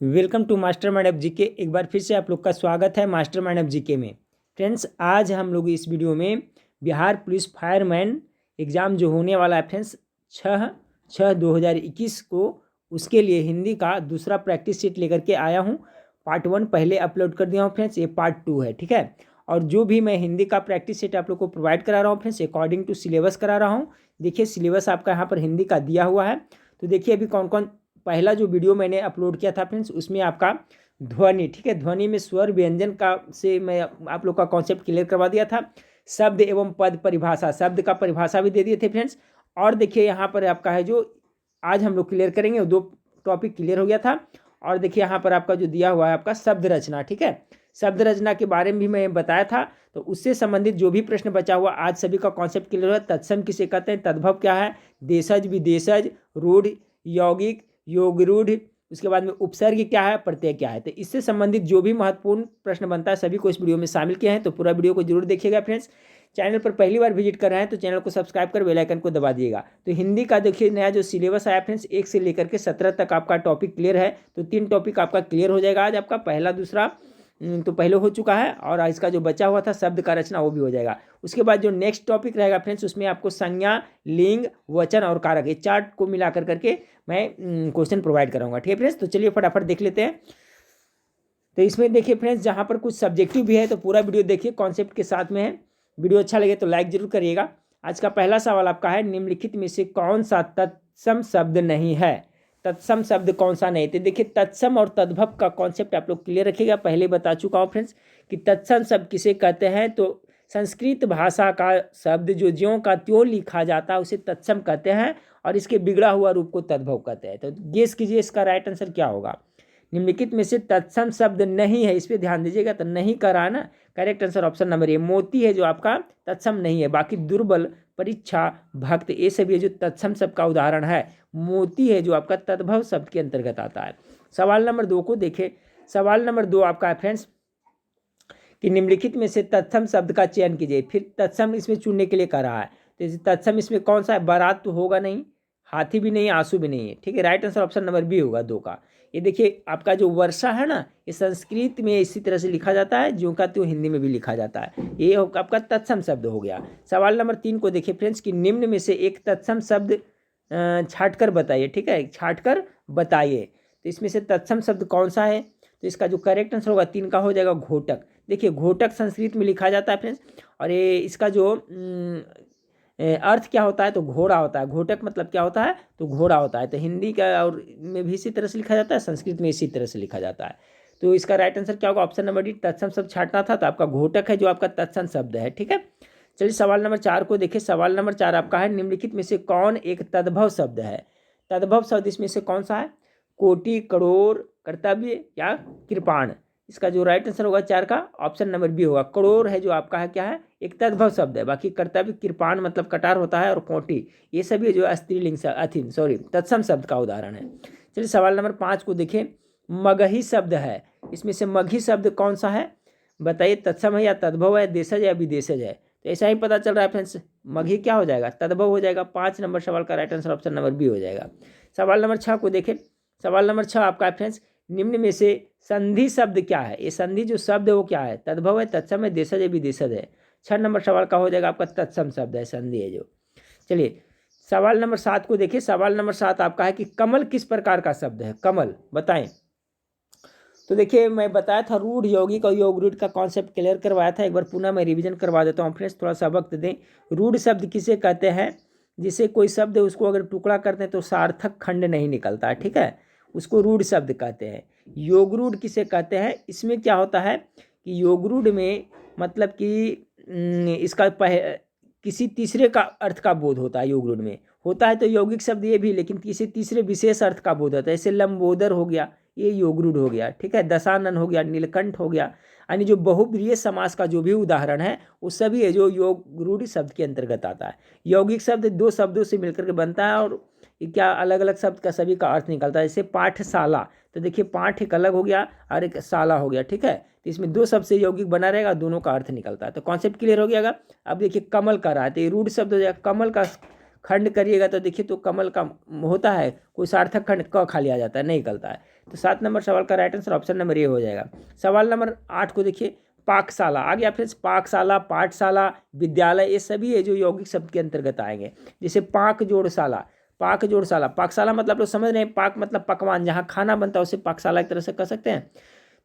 Welcome to master mind of GK. एक बार फिर से आप लोग का स्वागत है मास्टर माइंड ऑफ जीके में। फ्रेंड्स, आज हम लोग इस वीडियो में बिहार पुलिस फायरमैन एग्ज़ाम जो होने वाला है फ्रेंड्स 6/6/2021 को, उसके लिए हिंदी का दूसरा प्रैक्टिस सेट लेकर के आया हूँ। पार्ट 1 पहले अपलोड कर दिया हूँ फ्रेंड्स, ये पार्ट 2 है, ठीक है। और जो भी मैं हिंदी का प्रैक्टिस सेट आप लोग को प्रोवाइड करा रहा हूँ फ्रेंड्स, अकॉर्डिंग टू सिलेबस करा रहा हूँ। देखिए सिलेबस आपका यहाँ पर हिंदी का दिया हुआ है। तो देखिए अभी कौन कौन, पहला जो वीडियो मैंने अपलोड किया था फ्रेंड्स, उसमें आपका ध्वनि, ठीक है, ध्वनि में स्वर व्यंजन का से मैं आप लोग का कॉन्सेप्ट क्लियर करवा दिया था। शब्द एवं पद परिभाषा, शब्द का परिभाषा भी दे दिए थे फ्रेंड्स। और देखिए यहाँ पर आपका है जो आज हम लोग क्लियर करेंगे, वो 2 टॉपिक क्लियर हो गया था। और देखिए यहाँ पर आपका जो दिया हुआ है आपका शब्द रचना, ठीक है। शब्द रचना के बारे में भी मैं बताया था, तो उससे संबंधित जो भी प्रश्न बचा हुआ आज सभी का कॉन्सेप्ट क्लियर हुआ। तत्सम किसे कहते हैं, तद्भव क्या है, देशज विदेशज, रूढ़ यौगिक योगरूढ़, उसके बाद में उपसर्ग क्या है, प्रत्यय क्या है। तो इससे संबंधित जो भी महत्वपूर्ण प्रश्न बनता है सभी को इस वीडियो में शामिल किए हैं। तो पूरा वीडियो को जरूर देखिएगा फ्रेंड्स। चैनल पर पहली बार विजिट कर रहे हैं तो चैनल को सब्सक्राइब कर बेल आइकन को दबा दिएगा। तो हिंदी का देखिए नया जो सिलेबस आया फ्रेंड्स, 1 से लेकर के 17 तक आपका टॉपिक क्लियर है। तो 3 टॉपिक आपका क्लियर हो जाएगा आज। आपका पहला दूसरा तो पहले हो चुका है, और इसका जो बचा हुआ था शब्द का रचना वो भी हो जाएगा। उसके बाद जो नेक्स्ट टॉपिक रहेगा फ्रेंड्स, उसमें आपको संज्ञा, लिंग, वचन और कारक, ये 4 को मिला करके मैं क्वेश्चन प्रोवाइड कराऊंगा, ठीक है फ्रेंड्स। तो चलिए फटाफट देख लेते हैं। तो इसमें देखिए फ्रेंड्स, जहाँ पर कुछ सब्जेक्टिव भी है तो पूरा वीडियो देखिए, कॉन्सेप्ट के साथ में है। वीडियो अच्छा लगे तो लाइक जरूर करिएगा। आज का पहला सवाल आपका है, निम्नलिखित में से कौन सा तत्सम शब्द नहीं है। तत्सम शब्द कौन सा नहीं। तो देखिए तत्सम और तद्भव का कॉन्सेप्ट आप लोग क्लियर रखिएगा। पहले बता चुका हूँ फ्रेंड्स कि तत्सम शब्द किसे कहते हैं, तो संस्कृत भाषा का शब्द जो ज्यों का त्यों लिखा जाता है उसे तत्सम कहते हैं, और इसके बिगड़ा हुआ रूप को तद्भव कहते हैं। तो गेस कीजिए इसका राइट आंसर क्या होगा। निम्नलिखित में से तत्सम शब्द नहीं है, इस पर ध्यान दीजिएगा। तो नहीं कर रहा है ना, correct answer option number A मोती है जो आपका तत्सम नहीं है। बाकी दुर्बल, परीक्षा, भक्त, ये सभी है जो तत्सम शब्द का उदाहरण है। मोती है जो आपका तद्भव शब्द के अंतर्गत आता है। सवाल नंबर 2 को देखें। सवाल नंबर 2 आपका है फ्रेंड्स कि निम्नलिखित में से तत्सम शब्द का चयन कीजिए। फिर तत्सम इसमें चुनने के लिए कह रहा है। तो तत्सम इसमें कौन सा है, बारात तो होगा नहीं, हाथी भी नहीं, आंसू भी नहीं है, ठीक है। Right answer option number B होगा 2 का। ये देखिए आपका जो वर्षा है ना, ये संस्कृत में इसी तरह से लिखा जाता है, ज्यों का त्यों हिंदी में भी लिखा जाता है। ये आपका तत्सम शब्द हो गया। सवाल नंबर 3 को देखिए फ्रेंड्स कि निम्न में से एक तत्सम शब्द छाट कर बताइए, ठीक है, छाट कर बताइए। तो इसमें से तत्सम शब्द कौन सा है, तो इसका जो करेक्ट आंसर होगा 3 का हो जाएगा घोटक। देखिए घोटक संस्कृत में लिखा जाता है फ्रेंड्स, और ये इसका जो अर्थ क्या होता है, तो घोड़ा होता है। घोटक मतलब क्या होता है, तो घोड़ा होता है। तो हिंदी का और में भी इसी तरह से लिखा जाता है, संस्कृत में इसी तरह से लिखा जाता है। तो इसका राइट आंसर क्या होगा, ऑप्शन नंबर डी, तत्सम शब्द छाटना था, तो आपका घोटक है जो आपका तत्सम शब्द है, ठीक है। चलिए सवाल नंबर 4 को देखिए। सवाल नंबर 4 आपका है, निम्नलिखित में से कौन एक तद्भव शब्द है। तद्भव शब्द इसमें से कौन सा है, कोटि, करोड़, कर्तव्य या कृपाण। इसका जो राइट आंसर होगा 4 का ऑप्शन नंबर बी होगा। करोड़ है जो आपका है क्या है, एक तद्भव शब्द है। बाकी कर्तव्य, कृपाण मतलब कटार होता है, और कोटि ये सभी जो स्त्रीलिंग तत्सम शब्द का उदाहरण है। चलिए सवाल नंबर 5 को देखें। मगही शब्द है, इसमें से मगही शब्द कौन सा है बताइए, तत्सम है या तद्भव है, देशज या विदेशज है। तो ऐसा ही पता चल रहा है फ्रेंड्स, मगही क्या हो जाएगा, तद्भव हो जाएगा। 5 नंबर सवाल का right answer option number B हो जाएगा। सवाल नंबर 6 को देखें। सवाल नंबर 6 आपका है फ्रेंड्स, निम्न में से संधि शब्द क्या है। ये संधि जो शब्द है वो क्या है, तद्भव है, तत्सम है, देशज है, विदेशज है। 6 नंबर सवाल का हो जाएगा आपका तत्सम शब्द है, संधि है जो। चलिए सवाल नंबर 7 को देखिए। सवाल नंबर 7 आपका है कि कमल किस प्रकार का शब्द है, कमल बताएं। तो देखिए मैं बताया था रूढ़ यौगिक और योग रूढ़ का कॉन्सेप्ट क्लियर करवाया था। एक बार पुनः मैं रिवीजन करवा देता हूँ फ्रेंड्स, थोड़ा सा वक्त दें। रूढ़ शब्द किसे कहते हैं, जिसे कोई शब्द है उसको अगर टुकड़ा करते हैं तो सार्थक खंड नहीं निकलता है, ठीक है, उसको रूढ़ शब्द कहते हैं। योग रूढ़ किसे कहते हैं, इसमें क्या होता है कि योग रूढ़ में मतलब कि इसका किसी तीसरे का अर्थ का बोध होता है। योग रूढ़ में होता है तो यौगिक शब्द ये भी, लेकिन किसी तीसरे विशेष अर्थ का बोध होता है। जैसे लंबोदर हो गया, ये योगरूढ़ हो गया, ठीक है। दशानन हो गया, नीलकंठ हो गया, यानी जो बहुब्रीहि समास का जो भी उदाहरण है वो सभी है जो योगरूढ़ शब्द के अंतर्गत आता है। यौगिक शब्द 2 शब्दों से मिलकर के बनता है, और क्या अलग अलग शब्द का सभी का अर्थ निकलता है। जैसे पाठशाला, तो देखिए पाठ एक अलग हो गया और एक शाला हो गया, ठीक है। तो इसमें 2 शब्द से यौगिक बना रहेगा, दोनों का अर्थ निकलता है। तो कॉन्सेप्ट क्लियर हो गया। अब देखिए कमल का रहा है, तो ये रूढ़ शब्द हो जाएगा। कमल का खंड करिएगा तो देखिए तो कमल का होता है, कोई सार्थक खंड क खाली आ जाता है, नहीं निकलता है। तो 7 नंबर सवाल का right answer option number A हो जाएगा। सवाल नंबर 8 को देखिए, पाकशाला आ गया फ्रेंड्स। पाकशाला, पाठशाला, विद्यालय, ये सभी है जो यौगिक शब्द के अंतर्गत आएंगे। जैसे पाक जोड़शाला, पाक जोड़शाला, पाकशाला मतलब लोग समझ रहे हैं, पाक मतलब पकवान, जहाँ खाना बनता है उसे पाकशाला एक तरह से कह सकते हैं।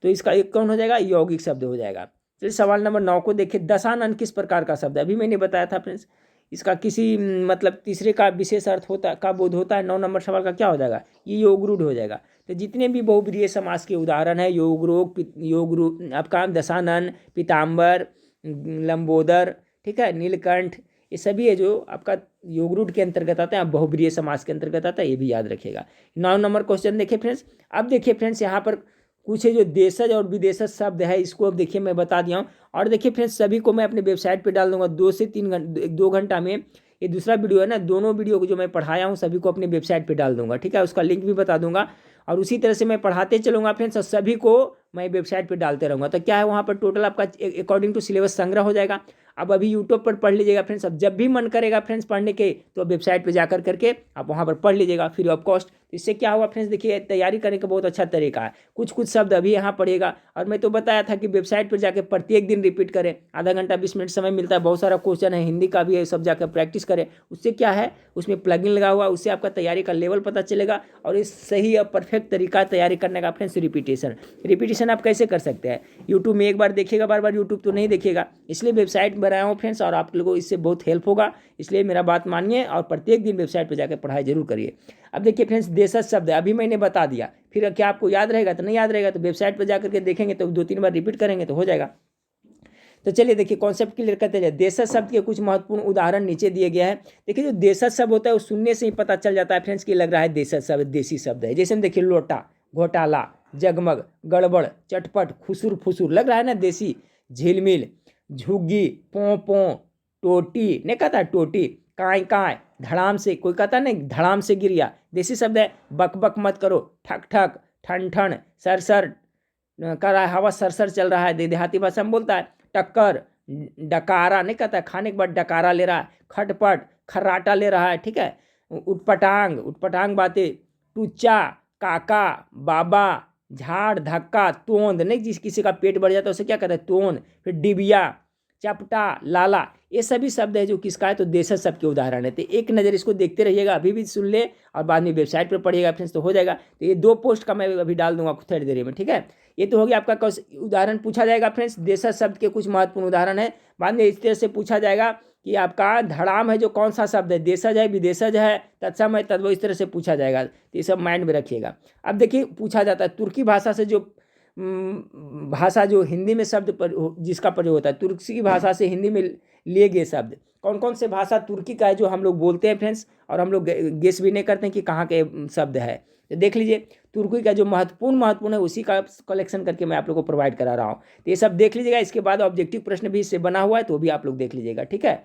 तो इसका एक कौन हो जाएगा, यौगिक शब्द हो जाएगा। चलिए सवाल नंबर 9 को देखिए, दशानन किस प्रकार का शब्द है, अभी मैंने बताया था फ्रेंड्स। इसका किसी मतलब तीसरे का विशेष अर्थ होता का बोध होता है। 9 नंबर सवाल का क्या हो जाएगा, ये योगरूढ़ हो जाएगा। तो जितने भी बहुब्रीहि समास के उदाहरण है, योगरूढ़, योगरूढ़ आपका दशानन, पीताम्बर, लंबोदर, ठीक है, नीलकंठ, ये सभी है जो आपका योगरूढ़ के अंतर्गत आता है, बहुब्रीहि समास के अंतर्गत आता है, ये भी याद रखिएगा। 9 नंबर क्वेश्चन देखिए फ्रेंड्स। अब देखिए फ्रेंड्स यहाँ पर कुछ है जो देशज और विदेशज शब्द है, इसको अब देखिए मैं बता दिया हूँ। और देखिए फ्रेंड्स सभी को मैं अपने वेबसाइट पे डाल दूंगा 2 से 3 घंटे, 2 घंटा में। ये दूसरा वीडियो है ना, दोनों वीडियो को जो मैं पढ़ाया हूँ सभी को अपने वेबसाइट पे डाल दूंगा, ठीक है, उसका लिंक भी बता दूंगा। और उसी तरह से मैं पढ़ाते चलूँगा फ्रेंड्स, और सभी को मैं वेबसाइट पे डालते रहूँगा। तो क्या है, वहाँ पर टोटल आपका अकॉर्डिंग टू सिलेबस संग्रह हो जाएगा। अब अभी यूट्यूब पर पढ़ लीजिएगा फ्रेंड्स, अब जब भी मन करेगा फ्रेंड्स पढ़ने के तो वेबसाइट पे जाकर करके आप वहाँ पर पढ़ लीजिएगा फ्री ऑफ कॉस्ट। इससे क्या हुआ फ्रेंड्स, देखिए तैयारी करने का बहुत अच्छा तरीका है। कुछ कुछ शब्द अभी यहाँ पढ़ेगा, और मैं तो बताया था कि वेबसाइट पर जाकर प्रत्येक दिन रिपीट करें, आधा घंटा 20 मिनट समय मिलता है, बहुत सारा क्वेश्चन है, हिंदी का भी है, सब जाकर प्रैक्टिस करें। उससे क्या है, उसमें प्लगइन लगा हुआ, उससे आपका तैयारी का लेवल पता चलेगा। और इस सही और परफेक्ट तरीका तैयारी करने का फ्रेंड्स रिपीटेशन आप कैसे कर सकते हैं, यूट्यूब में एक बार देखिएगा, बार बार यूट्यूब तो नहीं देखिएगा, इसलिए वेबसाइट बनाया हूँ फ्रेंड्स, और आप लोगों को इससे बहुत हेल्प होगा। इसलिए मेरा बात मानिए और प्रत्येक दिन वेबसाइट पर जाकर पढ़ाई जरूर करिए। अब देखिए फ्रेंड्स देशज शब्द है, अभी मैंने बता दिया, फिर क्या आपको याद रहेगा, तो नहीं याद रहेगा तो वेबसाइट पर जाकर के देखेंगे, तो 2-3 बार रिपीट करेंगे तो हो जाएगा। तो चलिए देखिए कॉन्सेप्ट क्लियर करते जाए। देशज शब्द के कुछ महत्वपूर्ण उदाहरण नीचे दिए गया है। देखिए जो देशज शब्द होता है वो सुनने से ही पता चल जाता है फ्रेंड्स कि लग रहा है देशज शब्द देसी शब्द है। जैसे हम देखिए लोटा, घोटाला, जगमग, गड़बड़, चटपट, खुसुर फुसुर, लग रहा है ना देसी। झिलमिल, झुग्गी, पों पों, टोटी, नहीं कहता टोटी, काय काय, धड़ाम से, कोई कहता नहीं धड़ाम से गिर गया, देसी शब्द है। बक बक मत करो, ठक ठक, ठन ठन, सर सर कर रहा है, हवा सरसर चल रहा है, देहाती भाषा में बोलता है। टक्कर, डकारा, नहीं कहता है खाने के बाद डकारा ले रहा है। खटपट, खर्राटा ले रहा है, ठीक है। उटपटांग, उटपटांग बातें। टुच्चा, काका, बाबा, झाड़, धक्का, तोंद, नहीं जिस किसी का पेट बढ़ जाता है उसे क्या कहता है, तोंद। फिर डिबिया, चपटा, लाला, ये सभी शब्द है जो किसका है, तो देशज शब्द के उदाहरण है। तो एक नज़र इसको देखते रहिएगा, अभी भी सुन ले और बाद में वेबसाइट पर पढ़िएगा फ्रेंड्स तो हो जाएगा। तो ये 2 पोस्ट का मैं अभी डाल दूंगा थोड़ी देर में, ठीक है। ये तो हो गया आपका उदाहरण पूछा जाएगा फ्रेंड्स, देशज शब्द के कुछ महत्वपूर्ण उदाहरण है। बाद में इस तरह से पूछा जाएगा कि आपका धड़ाम है जो कौन सा शब्द है, देशज है, विदेशज है, तत्सम है, तद्भव, इस तरह से पूछा जाएगा। तो ये सब माइंड में रखिएगा। अब देखिए पूछा जाता है तुर्की भाषा से जो भाषा जो हिंदी में शब्द पर जिसका प्रयोग होता है, तुर्की भाषा से हिंदी में लिए गए शब्द कौन कौन से भाषा तुर्की का है जो हम लोग बोलते हैं फ्रेंड्स, और हम लोग गेस भी नहीं करते हैं कि कहाँ के शब्द है। तो देख लीजिए तुर्की का जो महत्वपूर्ण है उसी का कलेक्शन करके मैं आप लोग को प्रोवाइड करा रहा हूँ। तो ये सब देख लीजिएगा। इसके बाद ऑब्जेक्टिव प्रश्न भी इससे बना हुआ है, तो भी आप लोग देख लीजिएगा, ठीक है।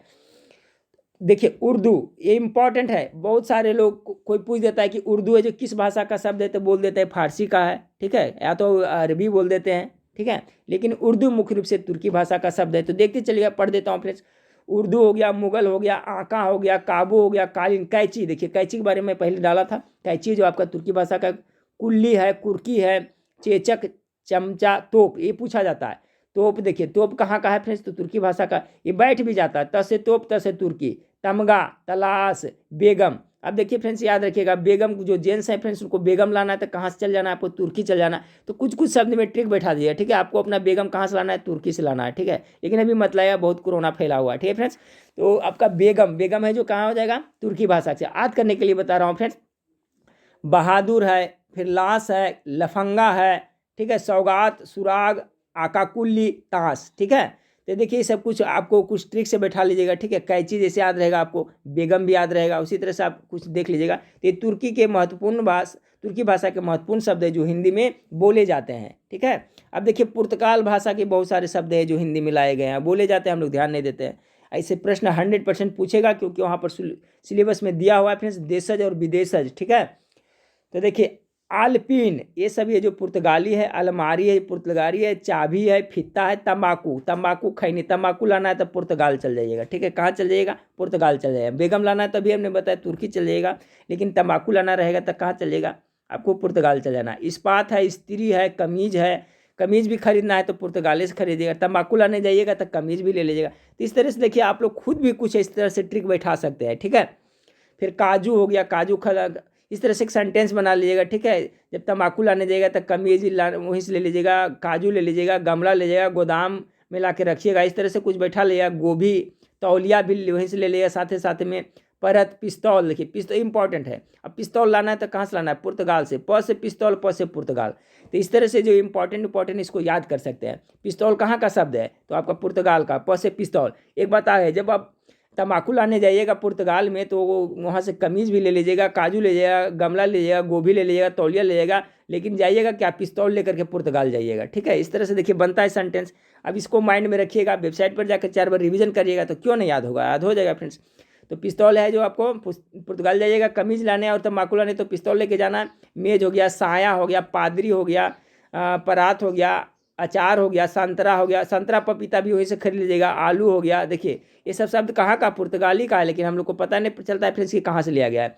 देखिए उर्दू, ये इंपॉर्टेंट है। बहुत सारे लोग कोई पूछ देता है कि उर्दू है जो किस भाषा का शब्द है, तो बोल देते हैं फारसी का है, ठीक है, या तो अरबी बोल देते हैं, ठीक है। लेकिन उर्दू मुख्य रूप से तुर्की भाषा का शब्द है। तो देखते चलिएगा, पढ़ देता हूँ फ्रेंड्स। उर्दू हो गया, मुगल हो गया, आका हो गया, काबू हो गया, कालीन, कैची। देखिए कैची के बारे में पहले डाला था। कैची जो आपका तुर्की भाषा का, कुल्ली है, कुर्की है, चेचक, चमचा, तोप, ये पूछा जाता है। तोप, देखिए तोप कहाँ का है फ्रेंड्स, तो तुर्की भाषा का। ये बैठ भी जाता है, त से तोप, त से तुर्की। तमगा, तलाश, बेगम। अब देखिए फ्रेंड्स याद रखिएगा, बेगम जो जेंट्स है फ्रेंड्स उनको बेगम लाना है तो कहाँ से चल जाना है आपको, तुर्की चल जाना है। तो कुछ कुछ शब्द में ट्रिक बैठा दिया, ठीक है। आपको अपना बेगम कहाँ से लाना है, तुर्की से लाना है, ठीक है। लेकिन अभी मत लाया, बहुत कोरोना फैला हुआ है, ठीक है फ्रेंड्स। तो आपका बेगम है जो कहाँ हो जाएगा, तुर्की भाषा से। याद करने के लिए बता रहा हूँ फ्रेंड्स। बहादुर है, फिर लाश है, लफंगा है, ठीक है, सौगात, सुराग, आकाकुल्ली, ताश, ठीक है। तो देखिए सब कुछ आपको कुछ ट्रिक से बैठा लीजिएगा, ठीक है। कैची जैसे याद रहेगा आपको, बेगम भी याद रहेगा, उसी तरह से आप कुछ देख लीजिएगा। तो ये तुर्की भाषा के महत्वपूर्ण शब्द है जो हिंदी में बोले जाते हैं, ठीक है। अब देखिए पुर्तगाल भाषा के बहुत सारे शब्द है जो हिंदी में लाए गए हैं, बोले जाते हैं, हम लोग ध्यान नहीं देते हैं। ऐसे प्रश्न 100% पूछेगा, क्योंकि वहाँ पर सिलेबस में दिया हुआ है फ्रेंड्स देशज और विदेशज, ठीक है। तो देखिए आलपीन, ये सब ये जो पुर्तगाली है, अलमारी है पुर्तगाली है, चाबी है, फित्ता है, तंबाकू, तंबाकू खैनी, तंबाकू लाना है तो पुर्तगाल चल जाइएगा, ठीक है। कहाँ चल जाइएगा? पुर्तगाल चल जाइएगा। बेगम लाना है तो अभी हमने बताया तुर्की चल जाइएगा, लेकिन तंबाकू लाना रहेगा तो कहाँ चल जाइएगा? आपको पुर्तगाल चल जाना। इस्पात है, स्त्री है, कमीज है, कमीज भी खरीदना है तो पुर्तगाली से खरीदिएगा। तंबाकू लाने जाइएगा तो कमीज भी ले लीजिएगा। तो इस तरह से देखिए आप लोग खुद भी कुछ इस तरह से ट्रिक बैठा सकते हैं, ठीक है। फिर काजू हो गया, काजू खा, इस तरह से एक सेंटेंस बना लीजिएगा, ठीक है। जब तंबाकू लाने जाइएगा तो कमीज वहीं से ले लीजिएगा, काजू ले लीजिएगा, गमला ले जाइएगा, गोदाम में ला के रखिएगा। इस तरह से कुछ बैठा लीजिएगा। गोभी, तौलिया भी वहीं से ले लीजिएगा। साथ में परत, पिस्तौल, देखिए पिस्तौल इंपॉर्टेंट है। अब पिस्तौल लाना है तो कहाँ से लाना है? पुर्तगाल से। प से पिस्तौल, प से पुर्तगाल। तो इस तरह से जो इंपॉर्टेंट इसको याद कर सकते हैं। पिस्तौल कहाँ का शब्द है? तो आपका पुर्तगाल का। प से पिस्तौल। एक बात आ गई, जब आप तंबाकू लाने जाइएगा पुर्तगाल में तो वहाँ से कमीज भी ले लीजिएगा, काजू ले जाइएगा, गमला ले जाइएगा, गोभी ले लीजिएगा, तौलिया ले जाइएगा, लेकिन जाइएगा क्या? पिस्तौल लेकर के पुर्तगाल जाइएगा, ठीक है। इस तरह से देखिए बनता है सेंटेंस। अब इसको माइंड में रखिएगा, वेबसाइट पर जाकर 4 बार रिवीजन करिएगा तो क्यों नहीं याद होगा? याद हो जाएगा फ्रेंड्स। तो पिस्तौल है जो आपको पुर्तगाल जाइएगा, कमीज लाने और तंबाकू लाने तो पिस्तौल लेके जाना है। मेज हो गया, साया हो गया, पादरी हो गया, परात हो गया, अचार हो गया, संतरा हो गया, संतरा पपीता भी वहीं से खरीद लीजिएगा। आलू हो गया, देखिए ये सब शब्द कहाँ का? पुर्तगाली का है, लेकिन हम लोग को पता नहीं चलता है फ्रेंड्स कि कहाँ से लिया गया है।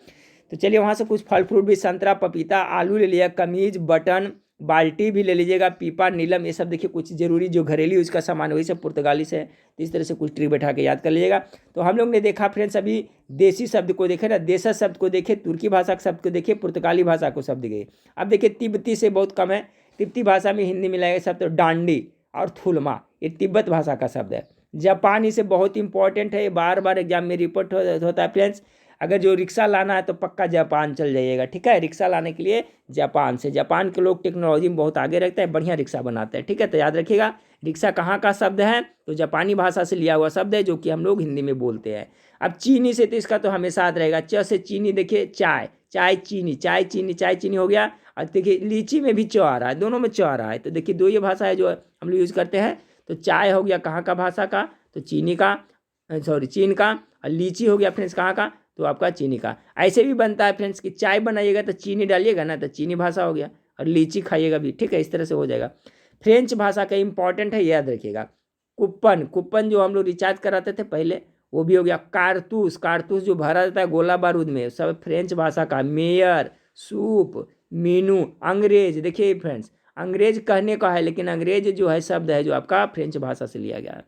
तो चलिए वहाँ से कुछ फल फ्रूट भी, संतरा, पपीता, आलू ले लिया, कमीज, बटन, बाल्टी भी ले लीजिएगा, पीपा, नीलम, ये सब देखिए कुछ जरूरी जो घरेलू यूज का सामान वही सब पुर्तगाली से है। तो इस तरह से कुछ ट्रिक बैठा के याद कर लीजिएगा। तो हम लोग ने देखा फ्रेंड्स अभी देसी शब्द को देखे ना, देशज शब्द को देखे, तुर्की भाषा के शब्द को देखे, पुर्तगाली भाषा को शब्द गए। अब देखिए तिब्बती से बहुत कम है। तिब्बती भाषा में हिंदी मिलाएगा शब्द डांडी और थुलमा, ये तिब्बत भाषा का शब्द है। जापानी से बहुत इंपॉर्टेंट है, बार बार एग्जाम में रिपोर्ट होता है फ्रेंड्स। अगर जो रिक्शा लाना है तो पक्का जापान चल जाइएगा, ठीक है। रिक्शा लाने के लिए जापान से, जापान के लोग टेक्नोलॉजी में बहुत आगे रखते हैं, बढ़िया रिक्शा बनाते हैं, ठीक है। तो याद रखिएगा रिक्शा कहाँ का शब्द है? तो जापानी भाषा से लिया हुआ शब्द है जो कि हम लोग हिंदी में बोलते हैं। अब चीनी से तो इसका तो हमेशा याद रहेगा, च से चीनी, देखिए चाय, चाय चीनी, चाय चीनी, चाय चीनी हो गया। और देखिए लीची में भी च आ रहा है, दोनों में च आ रहा है। तो देखिए दो ये भाषा है जो हम लोग यूज़ करते हैं। तो चाय हो गया कहाँ का भाषा का? तो चीनी का, सॉरी चीन का। और लीची हो गया फ्रेंड्स कहाँ का? तो आपका चीनी का। ऐसे भी बनता है फ्रेंड्स कि चाय बनाइएगा तो चीनी डालिएगा ना, तो चीनी भाषा हो गया, और लीची खाइएगा भी, ठीक है। इस तरह से हो जाएगा। फ्रेंच भाषा का इंपॉर्टेंट है, याद रखिएगा। कूपन, कूपन जो हम लोग रिचार्ज कराते थे पहले, वो भी हो गया। कारतूस, कारतूस जो भरा जाता है गोला बारूद में, सब फ्रेंच भाषा का। Mayor, soup, Meenu. अंग्रेज, देखिए फ्रेंड्स अंग्रेज कहने का है, लेकिन अंग्रेज जो है शब्द है जो आपका फ्रेंच भाषा से लिया गया है।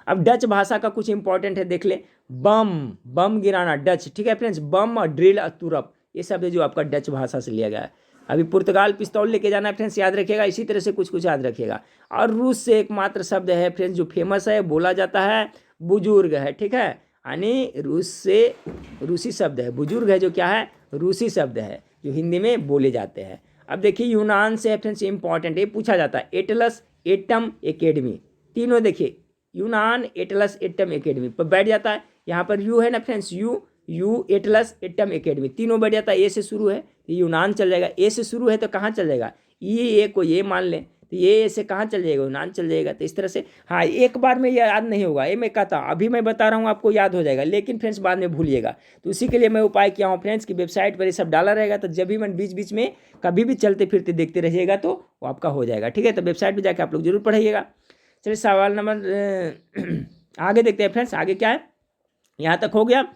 अब डच भाषा का कुछ इंपॉर्टेंट है, देख ले। बम, बम गिराना डच, ठीक है फ्रेंड्स। बम और ड्रिल और तुरप, ये शब्द है जो आपका डच भाषा से लिया गया है। अभी पुर्तगाल पिस्तौल लेके जाना है फ्रेंड्स, याद रखिएगा। इसी तरह से कुछ कुछ याद रखिएगा। और रूस से एकमात्र शब्द है फ्रेंड्स जो फेमस है, बोला जाता है, बुजुर्ग है, ठीक है। यानी रूस से रूसी शब्द है, बुजुर्ग है जो क्या है? रूसी शब्द है जो हिंदी में बोले जाते हैं। अब देखिए यूनान से है फ्रेंड्स, इंपॉर्टेंट, ये पूछा जाता है। एटलस, एटम, एकेडमी, तीनों देखिए यूनान, एटलस, एटम, एकेडमी पर बैठ जाता है। यहाँ पर यू है ना friends, you Atlas, atom, academy तीनों बैठ जाता है। ए से शुरू है तो यूनान चल जाएगा। ए से शुरू है तो कहाँ चल जाएगा? ए को ये मान लें तो ये से कहाँ चल जाएगा? यूनान चल जाएगा। तो इस तरह से हाँ, एक बार में ये याद नहीं होगा, ये मैं कहता हूँ, अभी मैं बता रहा हूँ आपको याद हो जाएगा, लेकिन फ्रेंड्स बाद में भूलिएगा। तो उसी के लिए मैं उपाय किया हूँ फ्रेंड्स कि वेबसाइट पर ये सब डाला रहेगा, तो जब भी मैं बीच बीच में कभी भी चलते फिरते देखते रहिएगा तो वो आपका हो जाएगा, ठीक है। तो वेबसाइट पर जाकर आप लोग जरूर पढ़िएगा। चलिए सवाल नंबर आगे देखते हैं फ्रेंड्स, आगे क्या है? यहाँ तक हो गया।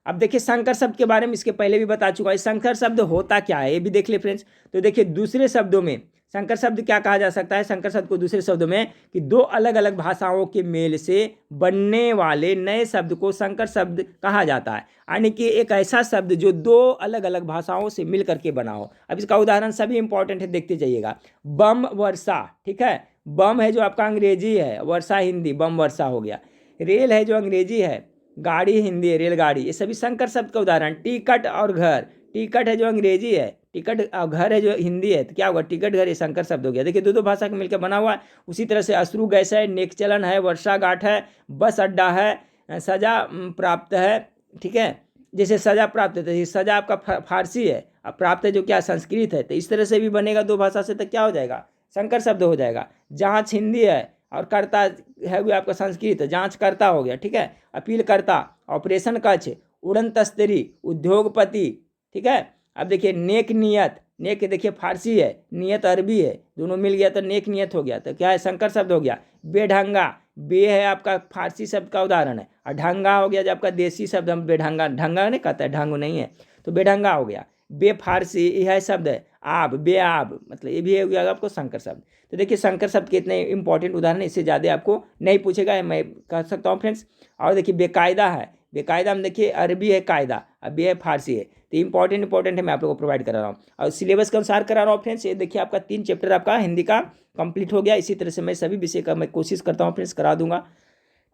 अब देखिए संकर शब्द के बारे में इसके पहले भी बता चुका है। संकर शब्द होता क्या है ये भी देख ले फ्रेंड्स। तो देखिए दूसरे शब्दों में संकर शब्द क्या कहा जा सकता है? संकर शब्द को दूसरे शब्दों में कि दो अलग अलग भाषाओं के मेल से बनने वाले नए शब्द को संकर शब्द कहा जाता है। यानी कि एक ऐसा शब्द जो दो अलग अलग भाषाओं से मिल करके बना हो। अब इसका उदाहरण सभी इंपॉर्टेंट है, देखते जाइएगा। बम वर्षा, ठीक है। बम है जो आपका अंग्रेजी है, वर्षा हिंदी, बम वर्षा हो गया। रेल है जो अंग्रेजी है, गाड़ी हिंदी है, रेलगाड़ी। ये सभी संकर शब्द का उदाहरण। टिकट और घर, टिकट है जो अंग्रेजी है, टिकट और घर है जो हिंदी है, तो क्या होगा? टिकट घर, ये संकर शब्द हो गया। देखिए दो भाषा के मिलकर बना हुआ है। उसी तरह से अश्रु गैस है, नेकचलन है, वर्षा घाट है, बस अड्डा है, सजा प्राप्त है, ठीक है। जैसे सजा प्राप्त है तो सजा आपका फारसी है, अब प्राप्त है जो क्या? संस्कृत है। तो इस तरह से भी बनेगा दो भाषा से, तो क्या हो जाएगा? संकर शब्द हो जाएगा। जांच हिंदी है और कर्ता है वो आपका संस्कृत, जांच करता हो गया, ठीक है। अपील करता, ऑपरेशन कक्ष, उड़न तस्तरी, उद्योगपति, ठीक है। अब देखिए नेक नियत, नेक देखिए फारसी है, नियत अरबी है, दोनों मिल गया तो नेक नियत हो गया, तो क्या है संकर शब्द हो गया। बेढंगा, बे है आपका फारसी शब्द का उदाहरण है, और ढंगा हो गया जो आपका देसी शब्द, हम बेढंगा, ढंगा नहीं कहता है, ढंग नहीं है, तो बेढंगा हो गया। बेफारसी यह शब्द है, आब, बेआब, मतलब ये भी हो गया आपको संकर शब्द। तो देखिए संकर शब्द के इतने इंपॉर्टेंट उदाहरण, इससे ज़्यादा आपको नहीं पूछेगा, मैं कह सकता हूँ फ्रेंड्स। और देखिए बेकायदा है, बेकायदा में देखिए अरबी है कायदा, अब ये फारसी है, तो इंपॉर्टेंट है, मैं आप लोगों को प्रोवाइड करा रहा हूँ और सिलेबस के अनुसार करा रहा हूँ फ्रेंड्स। ये देखिए आपका 3 चैप्टर आपका हिंदी का कंप्लीट हो गया। इसी तरह से मैं सभी विषय का मैं कोशिश करता हूँ फ्रेंड्स करा दूंगा,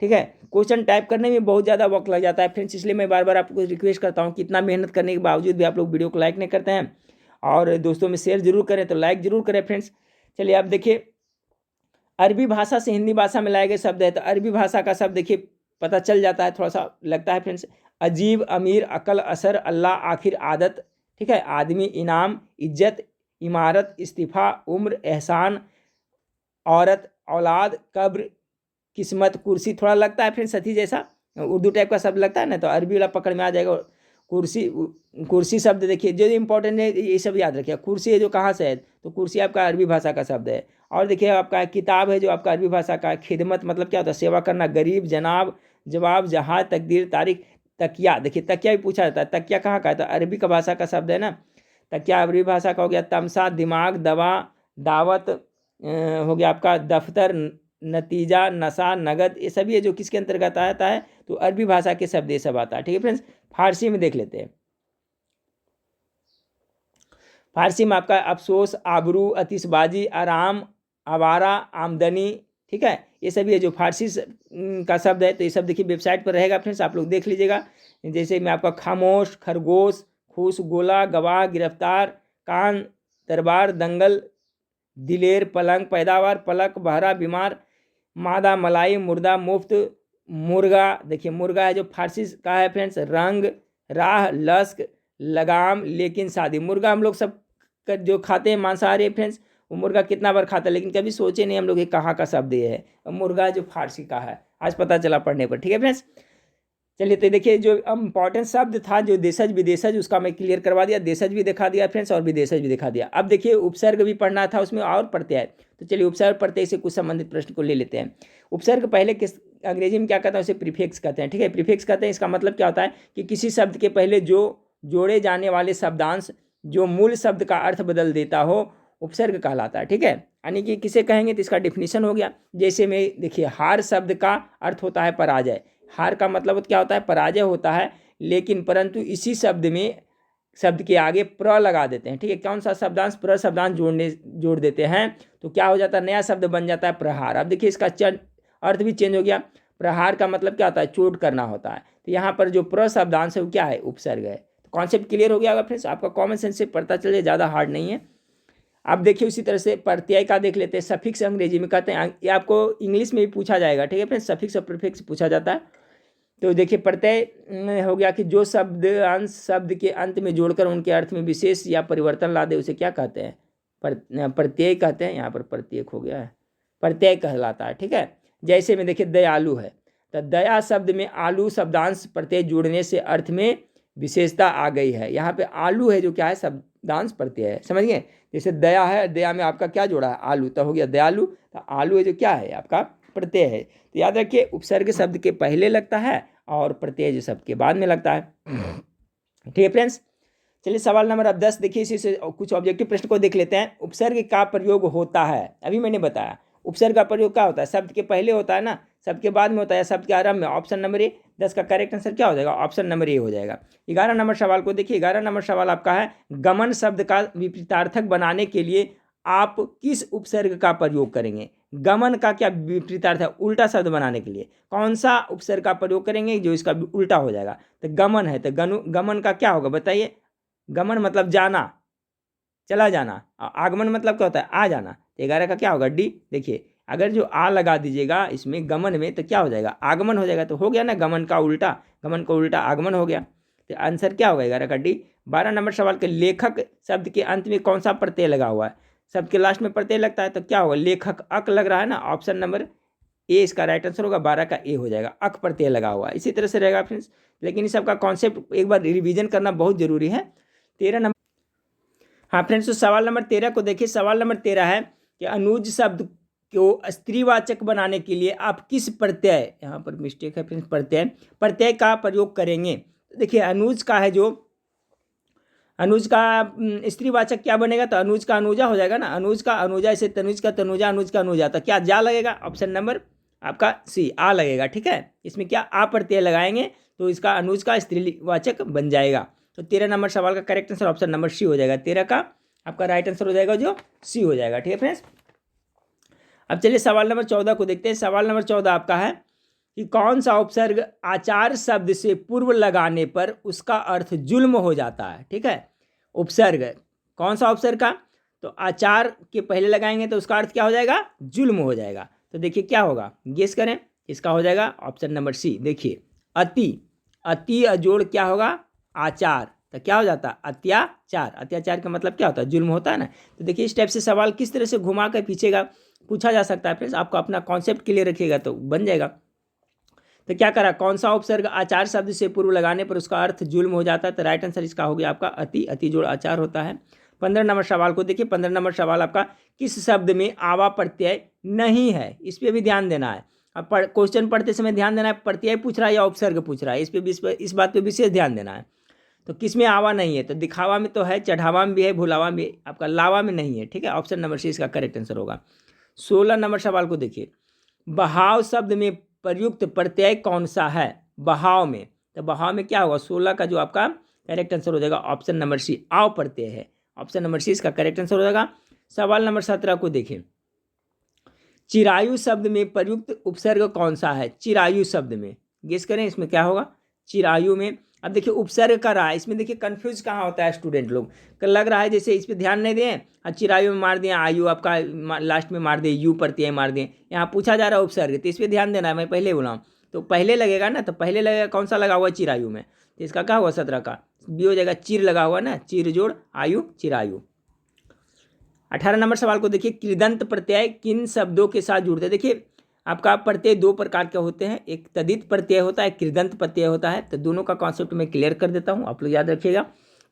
ठीक है। क्वेश्चन टाइप करने में बहुत ज़्यादा वक्त लग जाता है फ्रेंड्स, इसलिए मैं बार बार आपको रिक्वेस्ट करता हूँ कि इतना मेहनत करने के बावजूद भी आप लोग वीडियो को लाइक नहीं करते हैं, और दोस्तों में शेयर जरूर करें, तो लाइक जरूर करें फ्रेंड्स। चलिए आप देखिए, अरबी भाषा से हिंदी भाषा में लाए गए शब्द है, तो अरबी भाषा का शब्द देखिए पता चल जाता है, थोड़ा सा लगता है फ्रेंड्स। अजीब, अमीर, अकल, असर, अल्लाह, आखिर, आदत, ठीक है। आदमी, इनाम, इज्जत, इमारत, इस्तीफा, उम्र, एहसान, औरत, औलाद, कब्र, किस्मत, कुर्सी। थोड़ा लगता है फ्रेंड्स सती जैसा, उर्दू टाइप का शब्द लगता है ना, तो अरबी वाला पकड़ में आ जाएगा। कुर्सी, कुर्सी शब्द देखिए जो इंपॉर्टेंट है ये सब याद रखिए। कुर्सी है जो कहाँ से है, तो कुर्सी आपका अरबी भाषा का शब्द है। और देखिए आपका किताब है जो आपका अरबी भाषा का। खिदमत मतलब क्या होता है, सेवा करना। गरीब, जनाब, जवाब, जहाज, तकदीर, तारीख। तकिया, देखिए तकिया भी पूछा जाता है, तकिया कहाँ का है, तो अरबी का भाषा का शब्द है ना, तकिया अरबी भाषा का हो गया। तमसा, दिमाग, दवा, दावत, हो गया आपका दफ्तर, नतीजा, नशा, नगद, ये सभी है जो किसके अंतर्गत आता है, तो अरबी भाषा के शब्द ये सब आता है, ठीक है फ्रेंड्स। फारसी में देख लेते हैं। फारसी में आपका अफसोस, आबरू, आतिशबाजी, आराम, आवारा, आमदनी, ठीक है, ये सभी है जो फारसी का शब्द है। तो ये सब देखिए वेबसाइट पर रहेगा फ्रेंड्स, आप लोग देख लीजिएगा। जैसे मैं आपका खामोश, खरगोश, खुश, गोला, गवाह, गिरफ्तार, कान, दरबार, दंगल, दिलेर, पलंग, पैदावार, पलक, बहरा, बीमार, मादा, मलाई, मुर्दा, मुफ्त, मुर्गा, देखिए मुर्गा है जो फारसी का है फ्रेंड्स। रंग, राह, लश्क, लगाम, लेकिन शादी। मुर्गा हम लोग सब जो खाते हैं मांसाहारी फ्रेंड्स, वो मुर्गा कितना बार खाता है, लेकिन कभी सोचे नहीं हम लोग ये कहाँ का शब्द ये है। मुर्गा जो फारसी का है, आज पता चला पढ़ने पर, ठीक है फ्रेंड्स। चलिए तो देखिए जो इंपॉर्टेंट शब्द था जो देशज विदेशज, उसका मैं क्लियर करवा दिया, देशज भी दिखा दिया फ्रेंड्स और विदेशज भी दिखा दिया। अब देखिए उपसर्ग भी पढ़ना था उसमें और प्रत्यय, तो चलिए उपसर्ग प्रत्यय से कुछ संबंधित प्रश्न को ले लेते हैं। उपसर्ग पहले किस अंग्रेजी में क्या कहते हैं, उसे प्रीफिक्स कहते हैं, ठीक है। प्रीफिक्स कहते हैं, इसका मतलब क्या होता है कि किसी शब्द के पहले जो जोड़े जाने वाले शब्दांश जो मूल शब्द का अर्थ बदल देता हो, उपसर्ग कहलाता है, ठीक है। यानी कि किसे कहेंगे, तो इसका डिफिनीशन हो गया। जैसे में देखिए हार शब्द का अर्थ होता है पराजय, हार का मतलब क्या होता है, पराजय होता है, लेकिन परंतु इसी शब्द में शब्द के आगे प्र लगा देते हैं, ठीक है। कौन सा शब्दांश, प्र शब्दांश जोड़ देते हैं, तो क्या हो जाता है, नया शब्द बन जाता है प्रहार। अब देखिए इसका अर्थ भी चेंज हो गया। प्रहार का मतलब क्या होता है, चोट करना होता है, तो यहाँ पर जो प्र शब्दांश है वो क्या है, उपसर्ग है। तो कॉन्सेप्ट क्लियर हो गया होगा फ्रेंड्स, आपका कॉमन सेंस से पता चले, ज़्यादा हार्ड नहीं है। अब देखिए उसी तरह से प्रत्यय का देख लेते हैं। सफिक्स अंग्रेजी में कहते हैं, ये आपको इंग्लिश में भी पूछा जाएगा, ठीक है फ्रेंड्स, सफिक्स और प्रीफिक्स पूछा जाता है। तो देखिए प्रत्यय हो गया कि जो शब्द अंश शब्द के अंत में जोड़कर उनके अर्थ में विशेष या परिवर्तन ला दे, उसे क्या कहते हैं, प्रत्यय कहते हैं। यहाँ पर प्रत्यय हो गया है, प्रत्यय कहलाता है, ठीक है। जैसे में देखिए दयालु है, तो दया शब्द में आलू शब्दांश प्रत्यय जोड़ने से अर्थ में विशेषता आ गई है। यहाँ पे आलू है जो क्या है, शब्दांश प्रत्यय है, समझ गए। जैसे दया है, दया में आपका क्या जोड़ा है, आलू, तो हो गया दयालु, तो आलू है जो क्या है आपका प्रत्यय है। तो याद रखिए उपसर्ग शब्द के पहले लगता है और प्रत्यय जो शब्द के बाद में लगता है, ठीक है फ्रेंड्स। चलिए सवाल नंबर अब 10 देखिए, इसी से कुछ ऑब्जेक्टिव प्रश्न को देख लेते हैं। उपसर्ग का प्रयोग होता है, अभी मैंने बताया उपसर्ग का प्रयोग क्या होता है, शब्द के पहले होता है ना, शब्द के बाद में होता है, शब्द के आरंभ में। ऑप्शन नंबर ए, 10 का करेक्ट आंसर क्या हो जाएगा, ऑप्शन नंबर ए हो जाएगा। 11 नंबर सवाल को देखिए, 11 नंबर सवाल आपका है, गमन शब्द का विपरीतार्थक बनाने के लिए आप किस उपसर्ग का प्रयोग करेंगे। गमन का क्या विपरीतार्थ है, उल्टा शब्द बनाने के लिए कौन सा उपसर्ग का प्रयोग करेंगे जो इसका उल्टा हो जाएगा। तो गमन है, तो गमन का क्या होगा बताइए। गमन मतलब जाना, चला जाना। आगमन मतलब क्या होता है, आ जाना। तो 11 का क्या होगा, डी। देखिए अगर जो आ लगा दीजिएगा इसमें गमन में, तो क्या हो जाएगा, आगमन हो जाएगा। तो हो गया ना गमन का उल्टा, गमन का उल्टा आगमन हो गया। तो आंसर क्या होगा 11 का डी। 12 नंबर सवाल के लेखक शब्द के अंत में कौन सा प्रत्यय लगा हुआ है, शब्द के लास्ट में प्रत्यय लगता है, तो क्या होगा, लेखक, अक लग रहा है ना, ऑप्शन नंबर ए इसका राइट आंसर होगा। 12 का ए हो जाएगा, अक प्रत्यय लगा हुआ है। इसी तरह से रहेगा फ्रेंड्स, लेकिन इस सबका कॉन्सेप्ट एक बार रिवीजन करना बहुत जरूरी है। 13 नंबर, हाँ फ्रेंड्स, तो सवाल नंबर 13 को देखिए। सवाल नंबर 13 है कि अनुज शब्द को स्त्रीवाचक बनाने के लिए आप किस प्रत्यय, यहाँ पर मिस्टेक है फ्रेंड्स, प्रत्यय का प्रयोग करेंगे। तो देखिए अनुज का है जो, अनुज का स्त्रीवाचक क्या बनेगा, तो अनुज का अनुजा हो जाएगा ना, अनुज का अनुजा, इसे तनुज का तनुजा, अनुज का अनुजा, तो क्या जा लगेगा, ऑप्शन नंबर आपका सी आ लगेगा। ठीक है, इसमें क्या आ प्रत्यय लगाएंगे तो इसका अनुज का स्त्रीवाचक बन जाएगा। तो 13 नंबर सवाल का correct answer option number C हो जाएगा। 13 का आपका राइट आंसर हो जाएगा जो सी हो जाएगा। ठीक है फ्रेंड्स, अब चलिए सवाल नंबर 14 को देखते हैं। सवाल नंबर 14 आपका है कि कौन सा उपसर्ग आचार शब्द से पूर्व लगाने पर उसका अर्थ जुल्म हो जाता है। ठीक है, उपसर्ग कौन सा उपसर्ग का, तो आचार के पहले लगाएंगे तो उसका अर्थ क्या हो जाएगा, जुल्म हो जाएगा। तो देखिए क्या होगा, गेस करें, इसका हो जाएगा ऑप्शन नंबर सी। देखिए अति, अति अजोड़ क्या होगा, आचार, तो क्या हो जाता है, अत्याचार। अत्याचार का मतलब क्या होता है, जुल्म होता है ना। तो देखिए इस टाइप से सवाल किस तरह से घुमा कर पीछेगा पूछा जा सकता है फ्रेंड्स, आपको अपना कॉन्सेप्ट क्लियर रखिएगा तो बन जाएगा। तो क्या करा, कौन सा उपसर्ग आचार शब्द से पूर्व लगाने पर उसका अर्थ जुल्म हो जाता है, तो राइट आंसर इसका हो गया आपका अति, अति जोड़ आचार होता है। 15 नंबर सवाल को देखिए। 15 नंबर सवाल आपका किस शब्द में आवा प्रत्यय नहीं है, इस पर भी ध्यान देना है। अब क्वेश्चन पढ़ते समय ध्यान देना है, प्रत्यय पूछ रहा है या उपसर्ग पूछ रहा है, इस बात पे विशेष ध्यान देना है। तो किस में आवा नहीं है, तो दिखावा में तो है, चढ़ावा में भी है, भुलावा में भी, आपका लावा में नहीं है। ठीक है, ऑप्शन नंबर सी इसका करेक्ट आंसर होगा। 16 नंबर सवाल को देखिए। बहाव शब्द में प्रयुक्त प्रत्यय कौन सा है, बहाव में, तो बहाव में क्या होगा, 16 का जो आपका करेक्ट आंसर हो जाएगा ऑप्शन नंबर सी, आव प्रत्यय है। ऑप्शन नंबर सी इसका करेक्ट आंसर हो जाएगा। सवाल नंबर 17 को देखिए। चिरायु शब्द में प्रयुक्त उपसर्ग कौन सा है, चिरायु शब्द में, गेस करें इसमें क्या होगा, चिरायु में। अब देखिए उपसर्ग कर रहा है, इसमें देखिए कंफ्यूज कहाँ होता है स्टूडेंट लोग, लग रहा है जैसे इस पर ध्यान नहीं दें और चिरायु में मार दिए आयु, आपका लास्ट में मार दिए यू प्रत्यय मार दिए। यहाँ पूछा जा रहा है उपसर्ग, तो इस पर ध्यान देना है, मैं पहले बोला हूँ। तो पहले लगेगा ना, तो पहले लगेगा कौन सा लगा हुआ चिरायु में, तो इसका क्या हुआ 17 का बी हो जाएगा, चिर लगा हुआ ना, चिर जोड़ आयु चिरायु। 18 नंबर सवाल को देखिए। कृदंत प्रत्यय किन शब्दों के साथ जुड़ते हैं। देखिए आपका प्रत्यय दो प्रकार के होते हैं, एक तदित प्रत्यय होता है, कृदंत प्रत्यय होता है। तो दोनों का कॉन्सेप्ट मैं क्लियर कर देता हूं, आप लोग याद रखिएगा।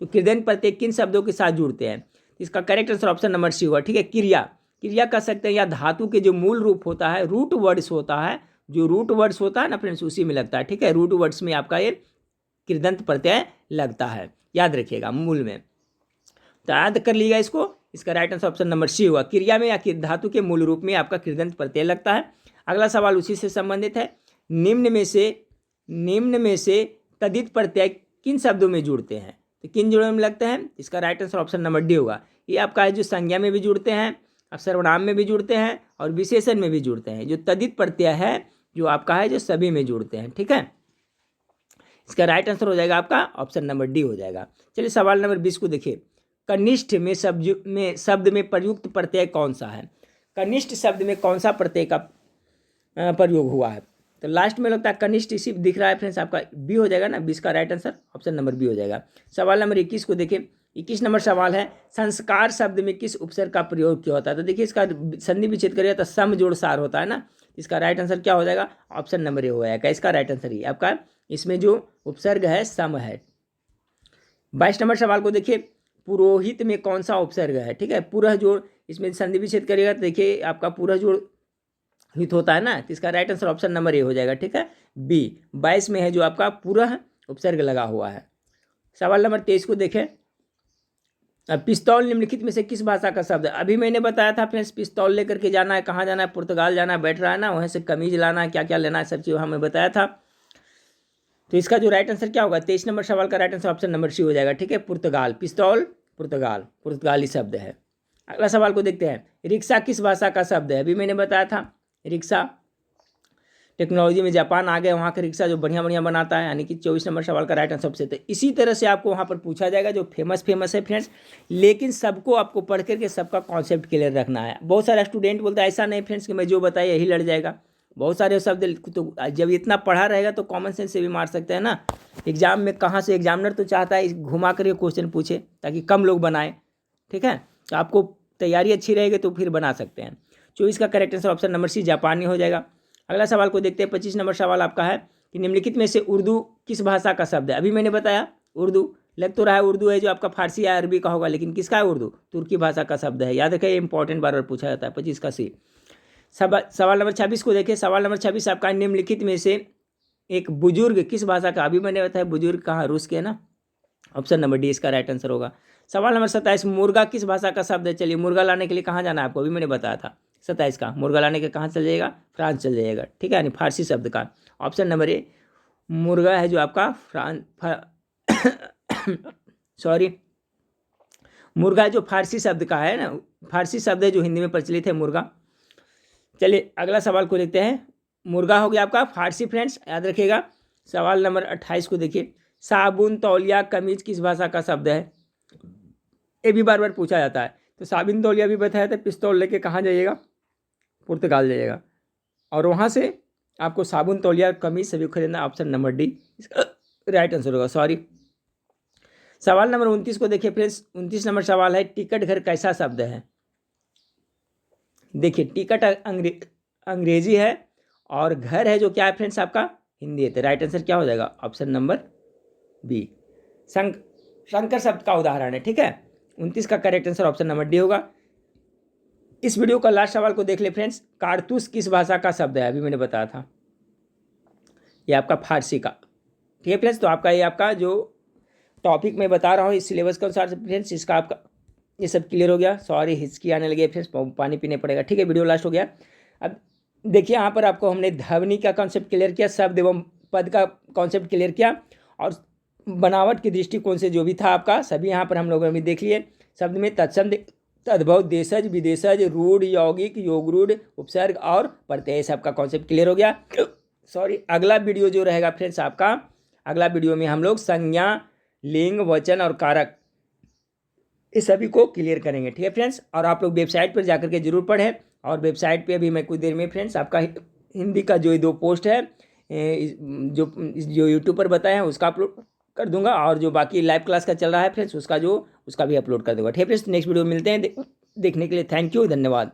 तो कृदंत प्रत्यय किन शब्दों के साथ जुड़ते हैं, इसका correct answer option number C होगा। ठीक है, क्रिया, क्रिया कर सकते हैं, या धातु के जो मूल रूप होता है, रूट वर्ड्स होता है, जो रूट वर्ड्स होता है ना फ्रेंड्स, उसी में लगता है। ठीक है, रूट वर्ड्स में आपका ये कृदंत प्रत्यय लगता है, याद रखिएगा मूल में। तो याद कर लीजिएगा इसको, इसका right answer option number C होगा। क्रिया में या धातु के मूल रूप में आपका कृदंत प्रत्यय लगता है। अगला सवाल उसी से संबंधित है। निम्न में से तदित प्रत्यय किन शब्दों में जुड़ते हैं, तो किन जोड़ों में लगते हैं, इसका right answer option number D होगा। ये आपका है जो संज्ञा में भी जुड़ते हैं, अब सर्वनाम में भी जुड़ते हैं और विशेषण में भी जुड़ते हैं। जो तदित प्रत्यय है जो आपका है जो सभी में जुड़ते हैं। ठीक है, इसका राइट आंसर हो जाएगा आपका ऑप्शन नंबर डी हो जाएगा। चलिए सवाल नंबर 20 को देखिए। कनिष्ठ में शब्द में प्रयुक्त प्रत्यय कौन सा है, कनिष्ठ शब्द में कौन सा प्रत्यय का प्रयोग हुआ है, तो लास्ट में लगता है कनिष्ठ, इसी दिख रहा है फ्रेंड्स, आपका बी हो जाएगा ना, 20 का right answer option number B हो जाएगा। सवाल नंबर 21 को देखिए। 21 नंबर सवाल है, संस्कार शब्द में किस उपसर्ग का प्रयोग किया होता है। तो देखिए इसका संधि विच्छेद करिएगा तो सम जोड़ सार होता है ना, इसका राइट आंसर क्या हो जाएगा, ऑप्शन नंबर ए हो जाएगा। इसका राइट आंसर ही आपका, इसमें जो उपसर्ग है सम है। 22 नंबर सवाल को देखिए। पुरोहित में कौन सा उपसर्ग है, ठीक है, पुरः जोड़, इसमें संधि विच्छेद करिएगा तो देखिए आपका पुरः जोड़ हित होता है ना, तो इसका right answer option number A हो जाएगा। ठीक है, बी 22 में है जो आपका पुरः उपसर्ग लगा हुआ है। सवाल नंबर 23 को देखें। पिस्तौल निम्नलिखित में से किस भाषा का शब्द है। अभी मैंने बताया था फ्रेंड्स, पिस्तौल लेकर के जाना है, कहाँ जाना है, पुर्तगाल जाना है, बैठ रहा है ना, वहाँ से कमीज लाना है, क्या क्या लेना है, सब चीज़ हमें बताया था। तो इसका जो राइट आंसर क्या होगा, 23 नंबर सवाल का right answer option number C हो जाएगा। ठीक है, पुर्तगाल, पिस्तौल पुर्तगाल, पुर्तगाली शब्द है। अगला सवाल को देखते हैं। रिक्शा किस भाषा का शब्द है। अभी मैंने बताया था रिक्शा, टेक्नोलॉजी में जापान आ गए, वहाँ का रिक्शा जो बढ़िया बढ़िया बनाता है, यानी कि 24 नंबर सवाल का राइट आंसर सबसे। तो इसी तरह से आपको वहाँ पर पूछा जाएगा जो फेमस है फ्रेंड्स, लेकिन सबको आपको पढ़ करके सबका कॉन्सेप्ट क्लियर रखना है। बहुत सारे स्टूडेंट बोलते हैं ऐसा नहीं फ्रेंड्स कि मैं जो बताया यही लड़ जाएगा, बहुत सारे शब्द, तो जब इतना पढ़ा रहेगा तो कॉमन सेंस से भी मार सकते हैं ना। एग्जाम में कहाँ से एग्जामिनर तो चाहता है घुमा करके क्वेश्चन पूछे ताकि कम लोग बनाए। ठीक है, तो आपको तैयारी अच्छी रहेगी तो फिर बना सकते हैं। 24 का correct answer option number C जापानी हो जाएगा। अगला सवाल को देखते हैं। 25 नंबर सवाल आपका है कि निम्नलिखित में से उर्दू किस भाषा का शब्द है। अभी मैंने बताया उर्दू, लग तो रहा है उर्दू है जो आपका फारसी या अरबी का होगा, लेकिन किसका है? उर्दू, तुर्की भाषा का शब्द है। याद रखिए, इंपॉर्टेंट बार बार पूछा जाता है। 25 का सी। सवाल नंबर 26 को देखिए। सवाल नंबर 26 आपका निम्नलिखित में से एक बुजुर्ग किस भाषा का? अभी मैंने बताया बुजुर्ग कहाँ, रूस के है ना। ऑप्शन नंबर डी इसका राइट आंसर होगा। सवाल नंबर 27, मुर्गा किस भाषा का शब्द है? चलिए, मुर्गा लाने के लिए कहाँ जाना है आपको? अभी मैंने बताया था 27 का। मुर्गा लाने के कहाँ चल जाएगा? फ्रांस चल जाएगा, ठीक है, यानी फारसी शब्द का। ऑप्शन नंबर ए मुर्गा है जो आपका सॉरी, मुर्गा जो फारसी शब्द का है ना, फारसी शब्द है जो हिंदी में प्रचलित है, मुर्गा। चलिए अगला सवाल को देखते हैं। मुर्गा हो गया आपका फारसी फ्रेंड्स, याद रखिएगा। सवाल नंबर 28 को देखिए। साबुन, तौलिया, कमीज किस भाषा का शब्द है? ये भी बार बार पूछा जाता है। तो साबुन तौलिया भी बताया था, पिस्तौल लेके कहाँ जाइएगा? पुर्तगाल जाइएगा, और वहाँ से आपको साबुन, तौलिया, कमीज सभी खरीदना। ऑप्शन नंबर डी इसका राइट आंसर होगा, सॉरी। सवाल नंबर 29 को देखिए फ्रेंड्स। 29 नंबर सवाल है, टिकट घर कैसा शब्द है? देखिए, टिकट अंग्रेजी है और घर है जो क्या है फ्रेंड्स आपका? हिंदी है। तो राइट आंसर क्या हो जाएगा? ऑप्शन नंबर बी, शंकर शब्द का उदाहरण है, ठीक है। 29 का correct answer option number D होगा। इस वीडियो का लास्ट सवाल को देख ले फ्रेंड्स। कारतूस किस भाषा का शब्द है? अभी मैंने बताया था, ये आपका फारसी का, ठीक है फ्रेंड्स। तो आपका ये आपका जो टॉपिक मैं बता रहा हूँ इस सिलेबस के अनुसार से फ्रेंड्स, इसका आपका ये सब क्लियर हो गया। सॉरी, हिचकी आने लगे फ्रेंड्स, पानी पीने पड़ेगा, ठीक है। वीडियो लास्ट हो गया। अब देखिए, यहाँ पर आपको हमने ध्वनि का कॉन्सेप्ट क्लियर किया, शब्द एवं पद का कॉन्सेप्ट क्लियर किया, और बनावट के दृष्टिकोण से जो भी था आपका सभी यहाँ पर हम लोगों ने देख लिए। शब्द में तत्सम, तद्भव, देशज, विदेशज, रूढ़, यौगिक, योगरूढ़, उपसर्ग और प्रत्यय, सबका कॉन्सेप्ट क्लियर हो गया। सॉरी, अगला वीडियो जो रहेगा फ्रेंड्स आपका, अगला वीडियो में हम लोग संज्ञा, लिंग, वचन और कारक इस सभी को क्लियर करेंगे, ठीक है फ्रेंड्स। और आप लोग वेबसाइट पर जाकर के जरूर पढ़ें, और वेबसाइट पे अभी मैं कुछ देर में फ्रेंड्स आपका हिंदी का जो 2 पोस्ट है जो यूट्यूब पर बताए हैं उसका अपलोड कर दूंगा, और जो बाकी लाइव क्लास का चल रहा है फ्रेंड्स उसका भी अपलोड कर दूंगा, ठीक है फ्रेंड्स। नेक्स्ट वीडियो में मिलते हैं। देखने के लिए थैंक यू, धन्यवाद।